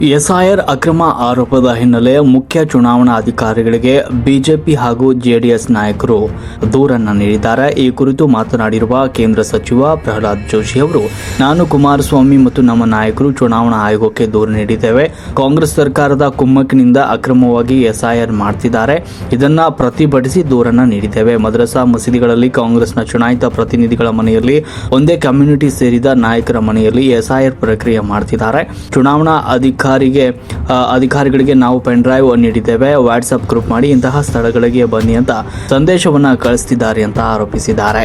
SIR ಅಕ್ರಮ ಆರೋಪದ ಹಿನ್ನೆಲೆ ಮುಖ್ಯ ಚುನಾವಣಾ ಅಧಿಕಾರಿಗಳಿಗೆ ಬಿಜೆಪಿ ಹಾಗೂ ಜೆಡಿಎಸ್ ನಾಯಕರು ದೂರನ್ನು ನೀಡಿದ್ದಾರೆ. ಈ ಕುರಿತು ಮಾತನಾಡಿರುವ ಕೇಂದ್ರ ಸಚಿವ ಪ್ರಹ್ಲಾದ್ ಜೋಶಿ ಅವರು, ನಾನು ಕುಮಾರಸ್ವಾಮಿ ಮತ್ತು ನಮ್ಮ ನಾಯಕರು ಚುನಾವಣಾ ಆಯೋಗಕ್ಕೆ ದೂರು ನೀಡಿದ್ದೇವೆ. ಕಾಂಗ್ರೆಸ್ ಸರ್ಕಾರದ ಕುಮ್ಮಕ್ಕಿನಿಂದ ಅಕ್ರಮವಾಗಿ ಎಸ್ಐಆರ್ ಮಾಡ್ತಿದ್ದಾರೆ. ಇದನ್ನ ಪ್ರತಿಭಟಿಸಿ ದೂರನ್ನು ನೀಡಿದ್ದೇವೆ. ಮದ್ರಸಾ ಮಸೀದಿಗಳಲ್ಲಿ ಕಾಂಗ್ರೆಸ್ನ ಚುನಾಯಿತ ಪ್ರತಿನಿಧಿಗಳ ಮನೆಯಲ್ಲಿ ಒಂದೇ ಕಮ್ಯುನಿಟಿ ಸೇರಿದ ನಾಯಕರ ಮನೆಯಲ್ಲಿ ಎಸ್ಐಆರ್ ಪ್ರಕ್ರಿಯೆ ಮಾಡ್ತಿದ್ದಾರೆ. ಚುನಾವಣಾ ಅಧಿಕಾರಿಗಳಿಗೆ ನಾವು ಪೆನ್ ಡ್ರೈವ್ ನೀಡಿದ್ದೇವೆ. ವಾಟ್ಸ್ಆಪ್ ಗ್ರೂಪ್ ಮಾಡಿ ಇಂತಹ ಸ್ಥಳಗಳಿಗೆ ಬನ್ನಿ ಅಂತ ಸಂದೇಶವನ್ನ ಕಳಿಸ್ತಿದ್ದಾರೆ ಅಂತ ಆರೋಪಿಸಿದ್ದಾರೆ.